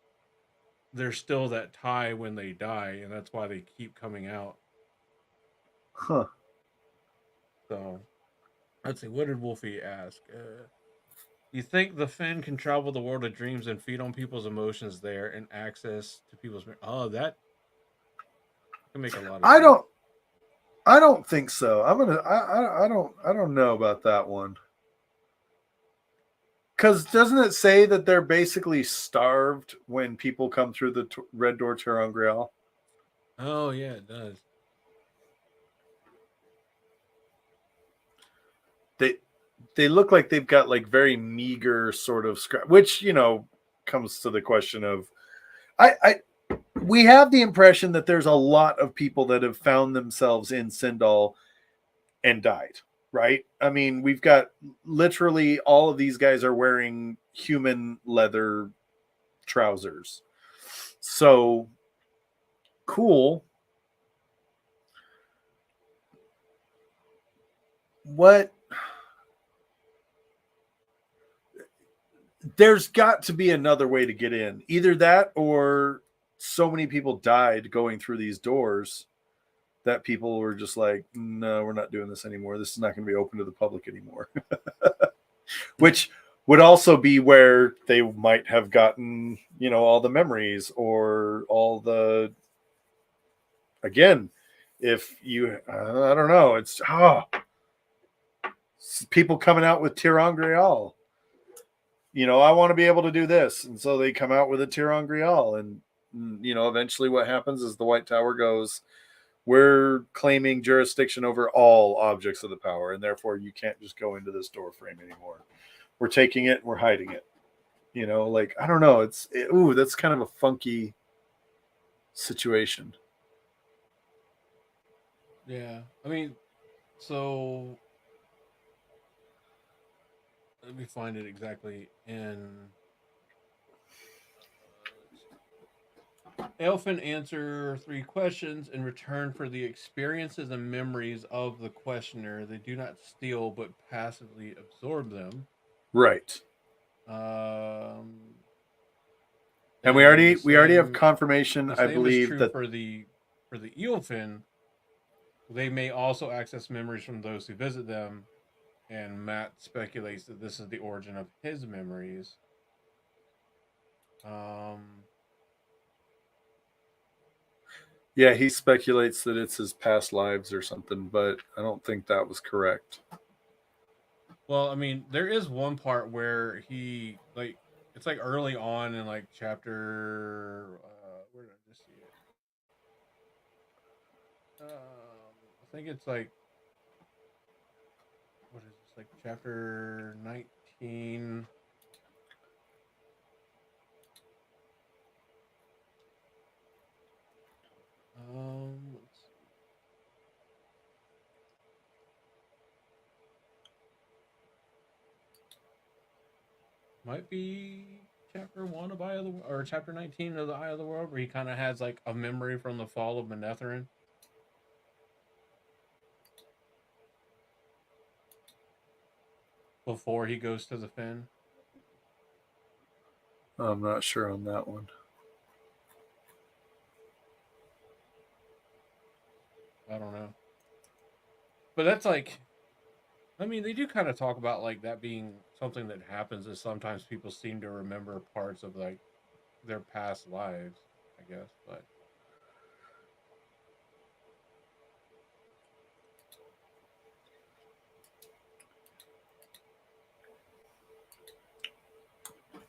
there's still that tie when they die, and that's why they keep coming out. Huh. So let's see, what did Wolfie ask? You think the Finn can travel the world of dreams and feed on people's emotions there and access to people's? Oh, that can make a lot of sense. I don't think so. I don't know about that one. Because doesn't it say that they're basically starved when people come through the Red Door to angreal? Oh yeah, it does. They look like they've got like very meager sort of scrap, which comes to the question of, we have the impression that there's a lot of people that have found themselves in Sindhol and died, right? I mean, we've got literally all of these guys are wearing human leather trousers. So cool. What? There's got to be another way to get in. Either that or so many people died going through these doors that people were just like, no, we're not doing this anymore. This is not going to be open to the public anymore. Which would also be where they might have gotten, all the memories or all the, again, if you, I don't know, it's people coming out with angreal. I want to be able to do this. And so they come out with a angreal. And, eventually what happens is the White Tower goes, we're claiming jurisdiction over all objects of the power, and therefore you can't just go into this door frame anymore. We're taking it and we're hiding it. You know, like, I don't know. That's kind of a funky situation. Yeah. I mean, so let me find it exactly in. Elfin answer 3 questions in return for the experiences and memories of the questioner. They do not steal, but passively absorb them. Right. And we already have confirmation, The I same is believe, true that for the Eelfin. They may also access memories from those who visit them, and Matt speculates that this is the origin of his memories. yeah, he speculates that it's his past lives or something, but I don't think that was correct. Well, I mean, there is one part where he like it's like early on in like chapter. Where did I just see it? I think it's like what is this? Like chapter 19. Let's see. Might be chapter 1 of Eye of the or chapter 19 of the Eye of the World, where he kind of has like a memory from the fall of Manetheren. Before he goes to the Fen. I'm not sure on that one. I don't know. But that's like, I mean, they do kind of talk about like that being something that happens is sometimes people seem to remember parts of like their past lives, I guess. But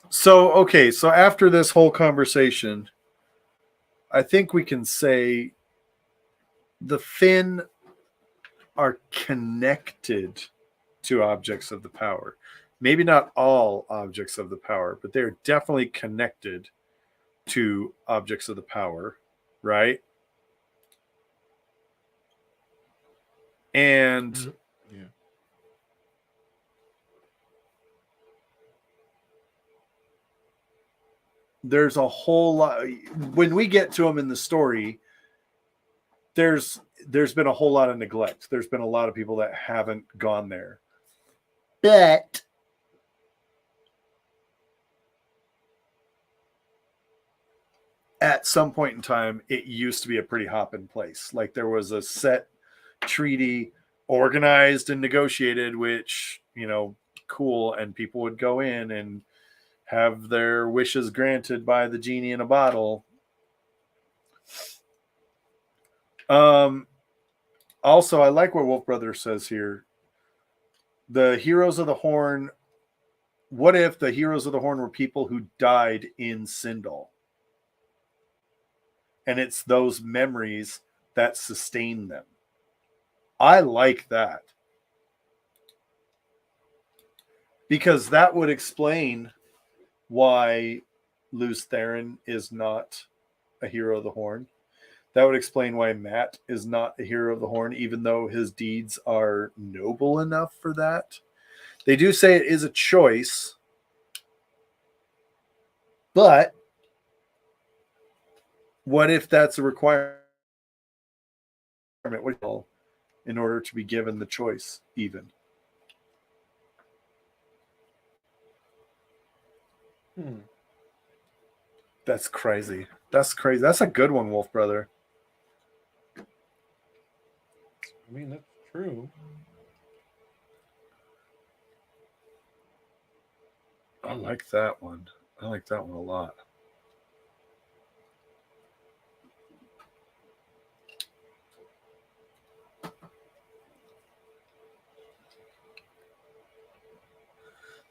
So, okay, so after this whole conversation, I think we can say the Finn are connected to objects of the power. Maybe not all objects of the power, but they're definitely connected to objects of the power, right? And yeah. there's a whole lot when we get to them in the story. There's been a whole lot of neglect. There's been a lot of people that haven't gone there. But at some point in time, it used to be a pretty hopping place. Like there was a set treaty organized and negotiated, which, you know, cool. And people would go in and have their wishes granted by the genie in a bottle. Also, I like what Wolf Brother says here. The heroes of the Horn. What if the heroes of the Horn were people who died in Sindhol? And it's those memories that sustain them. I like that. Because that would explain why Lews Therin is not a hero of the Horn. That would explain why Matt is not a hero of the Horn, even though his deeds are noble enough for that. They do say it is a choice, but what if that's a requirement in order to be given the choice, even? That's crazy. That's crazy. That's a good one, Wolf Brother. I mean, that's true. I like that one. I like that one a lot.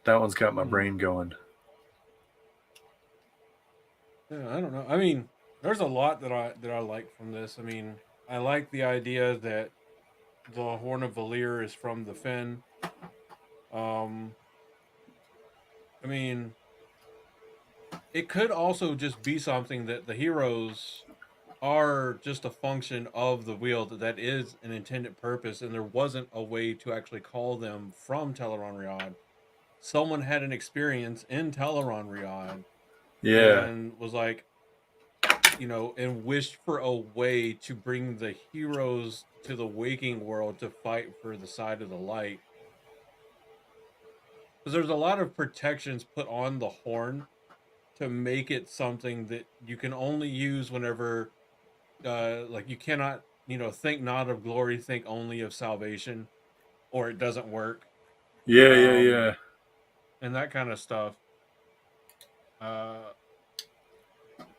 That one's got my brain going. Yeah, I don't know. I mean, there's a lot that I like from this. I mean, I like the idea that the Horn of Valere is from the Finn. Um, I mean, it could also just be something that the heroes are just a function of the wheel, that is an intended purpose, and there wasn't a way to actually call them from Teleron Riyadh. Someone had an experience in Teleron Riyadh Yeah. and was like, and wished for a way to bring the heroes to the waking world to fight for the side of the light. Because there's a lot of protections put on the horn to make it something that you can only use whenever, like, you cannot, think not of glory, think only of salvation, or it doesn't work. Yeah, yeah, Um, yeah. and that kind of stuff. Uh,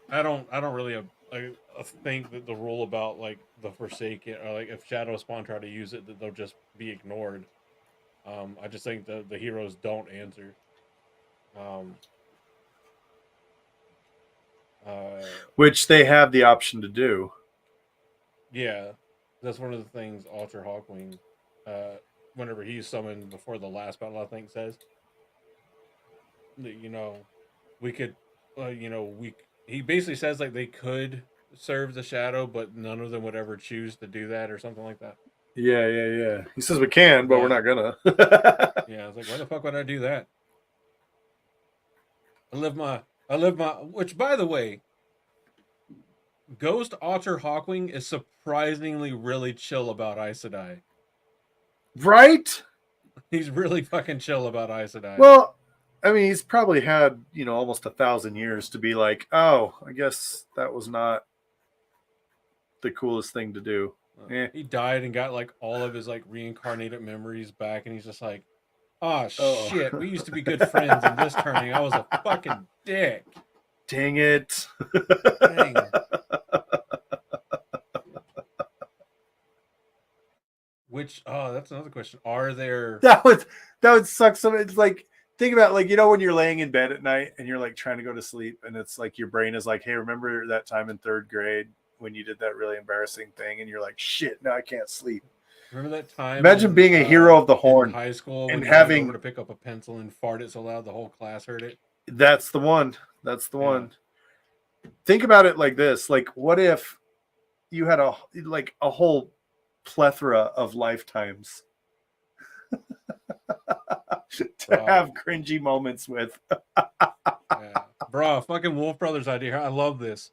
I don't really think that the rule about like the Forsaken, or like if Shadow Spawn try to use it, that they'll just be ignored. I just think the heroes don't answer. Um, uh, Which they have the option to do. yeah, that's one of the things Ultra Hawkwing, uh, whenever he's summoned before the last battle, I think says that we could, we he basically says like they could serve the Shadow, but none of them would ever choose to do that or something like that. Yeah, yeah, yeah. He says we can, but we're But not gonna. yeah, I was like, why the fuck would I do that? I live my. Which, by the way, Ghost Otter Hawkwing is surprisingly really chill about Aes Sedai. Right? He's really fucking chill about Aes Sedai. Well, I mean, he's probably had, almost 1,000 years to be like, oh, I guess that was not the coolest thing to do. He died and got like all of his like reincarnated memories back, and he's just like, oh Oh. shit, we used to be good friends, and this turning, I was a fucking dick. Dang it. Dang. Which, that's another question. Are there? That would suck. So it's like, think about like, when you're laying in bed at night and you're like trying to go to sleep, and it's like your brain is like, hey, remember that time in 3rd grade when you did that really embarrassing thing, and you're like, shit, now I can't sleep. Remember that time? Imagine being a hero of the horn in high school when and you bent having over to pick up a pencil and farted so loud the whole class heard it. That's the one. That's the one. Think about it like this. Like, what if you had a whole plethora of lifetimes to have cringy moments with? Yeah. Bro, fucking Wolf Brothers idea. I love this.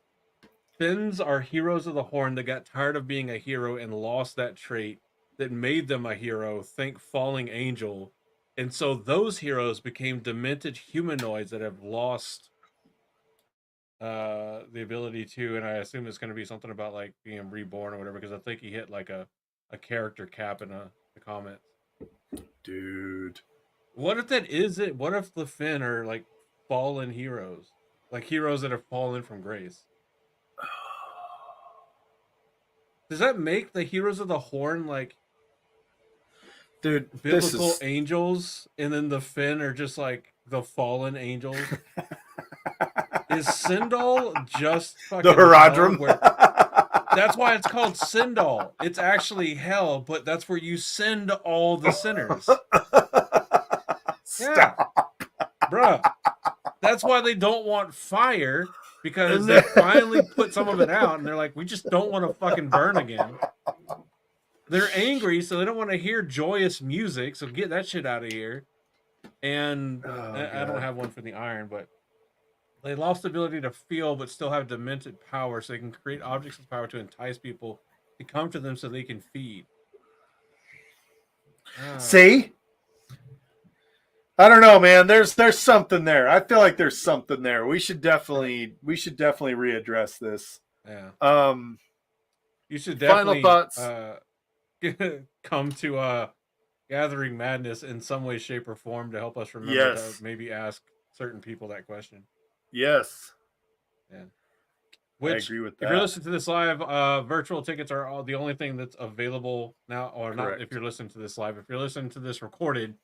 Finns are heroes of the horn that got tired of being a hero and lost that trait that made them a hero. Think falling angel. And so those heroes became demented humanoids that have lost the ability to, and I assume it's going to be something about like being reborn or whatever, because I think he hit like a character cap in the comments. Dude. What if that is it? What if the Finn are like fallen heroes? Like heroes that have fallen from grace? Does that make the heroes of the horn like, dude, biblical angels, and then the Finn are just like the fallen angels? Is Sindhol just fucking the Haradrim? That's why it's called Sindhol. It's actually hell, but that's where you send all the sinners. Stop. Yeah. Bruh. That's why they don't want fire, because they finally put some of it out and they're like, we just don't want to fucking burn again. They're angry, so they don't want to hear joyous music, so get that shit out of here. And I don't have one for the iron, but they lost the ability to feel but still have demented power, so they can create objects of power to entice people to come to them so they can feed. See? I don't know, man. There's something there. I feel like there's something there. We should definitely readdress this. Yeah. You should definitely final thoughts. Come to Gathering Madness in some way, shape, or form to help us remember Yes. to maybe ask certain people that question. Yes. Yeah. I agree with that. If you're listening to this live, virtual tickets are the only thing that's available now, or Correct. not if you're listening to this live. If you're listening to this recorded,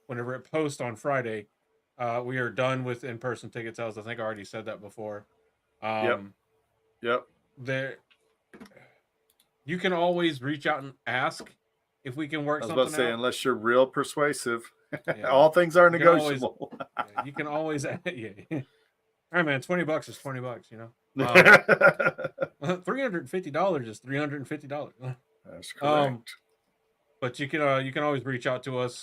whenever it posts on Friday, we are done with in-person ticket sales. I think I already said that before. Yep. You you can always reach out and ask if we can work I was something about to say, out. unless you're real persuasive, Yeah. all things are You can always- negotiable. Yeah, you can always, yeah. All right, man. $20 is $20. You know, $350 is $350. That's correct. But you can always reach out to us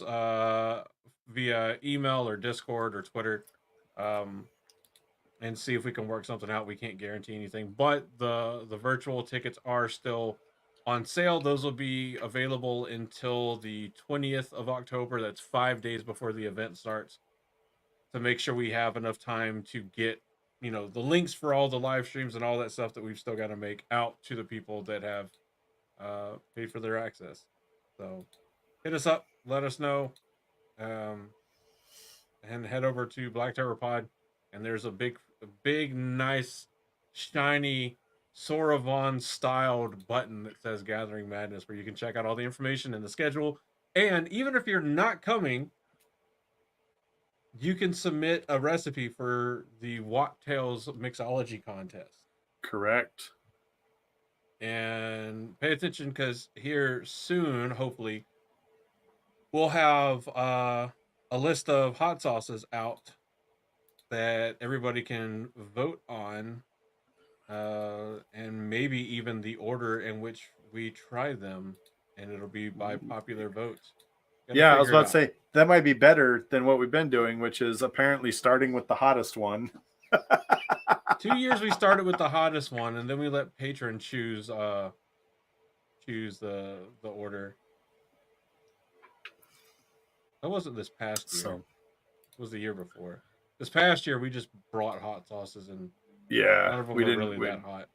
via email or Discord or Twitter, and see if we can work something out. We can't guarantee anything, but the virtual tickets are still on sale. Those will be available until the 20th of October. That's 5 days before the event starts, to make sure we have enough time to get, the links for all the live streams and all that stuff that we've still got to make out to the people that have paid for their access. So hit us up, let us know, and head over to Black Tower Pod, and there's a big, nice, shiny Soravon styled button that says Gathering Madness, where you can check out all the information and the schedule. And even if you're not coming, you can submit a recipe for the Watt-Tails mixology contest. Correct. And pay attention, because here soon, hopefully, we'll have a list of hot sauces out that everybody can vote on, and maybe even the order in which we try them, and it'll be by popular votes. Yeah, I was about to say, that might be better than what we've been doing, which is apparently starting with the hottest one. 2 years we started with the hottest one, and then we let patron choose the order. That wasn't this past year. It was the year before. This past year we just brought hot sauces, and none of them we were didn't really that hot.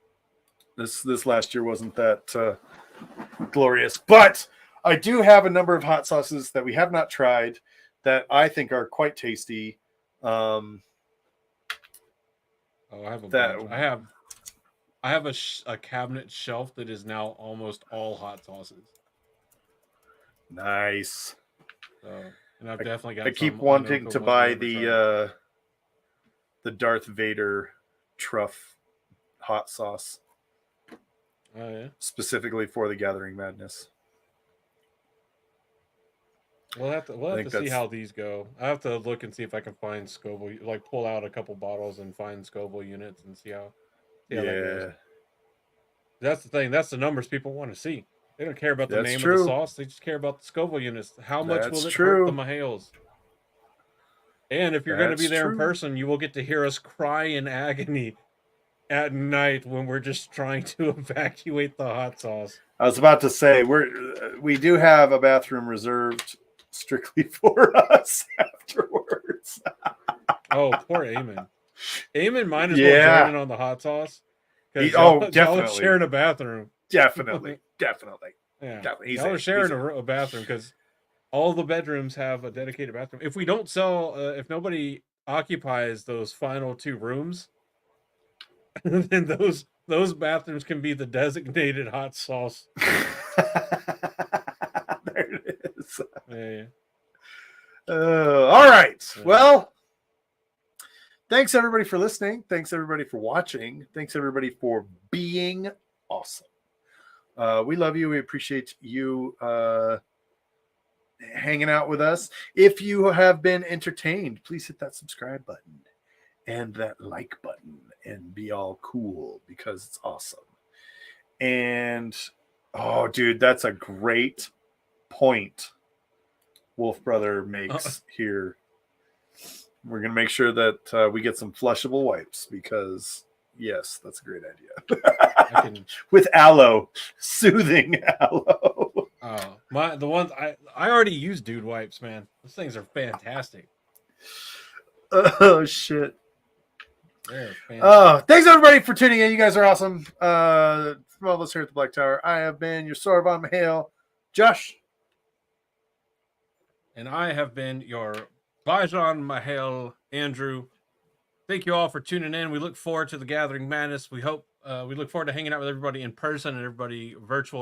This last year wasn't that glorious, but I do have a number of hot sauces that we have not tried that I think are quite tasty. I have a bunch. I have a cabinet shelf that is now almost all hot sauces. Nice. So, and I've definitely got. I keep wanting to buy the Darth Vader truff hot sauce. Oh yeah. Specifically for the Gathering Madness. We'll have to see how these go. I have to look and see if I can find Scoville, like pull out a couple bottles and find Scoville units and see how that goes. That's the thing. That's the numbers people want to see. They don't care about the name of the sauce. They just care about the Scoville units. How much will it hurt the Mahales? And if you're going to be there in person, you will get to hear us cry in agony at night when we're just trying to evacuate the hot sauce. I was about to say, we do have a bathroom reserved strictly for us afterwards. Oh, poor Eamon. Eamon might as well join in on the hot sauce. Definitely. Y'all are sharing a bathroom. Definitely. Yeah. Definitely. Y'all are sharing a bathroom, because all the bedrooms have a dedicated bathroom. If we don't sell, if nobody occupies those final 2 rooms, then those bathrooms can be the designated hot sauce. There it is. Yeah. All right. Well, thanks everybody for listening. Thanks everybody for watching. Thanks everybody for being awesome. We love you. We appreciate you hanging out with us. If you have been entertained, please hit that subscribe button and that like button and be all cool, because it's awesome. And oh, dude, that's a great point Wolf Brother makes here. We're going to make sure that we get some flushable wipes, because yes, that's a great idea. With aloe, soothing aloe. Oh, the ones I already use dude wipes, man. Those things are fantastic. Oh shit. They're fantastic. Thanks everybody for tuning in. You guys are awesome. From all of us here at the Black Tower, I have been your Soravon Mahale, Josh. And I have been your Bajan Mahale, Andrew. Thank you all for tuning in. We look forward to the Gathering Madness. We look forward to hanging out with everybody in person and everybody virtual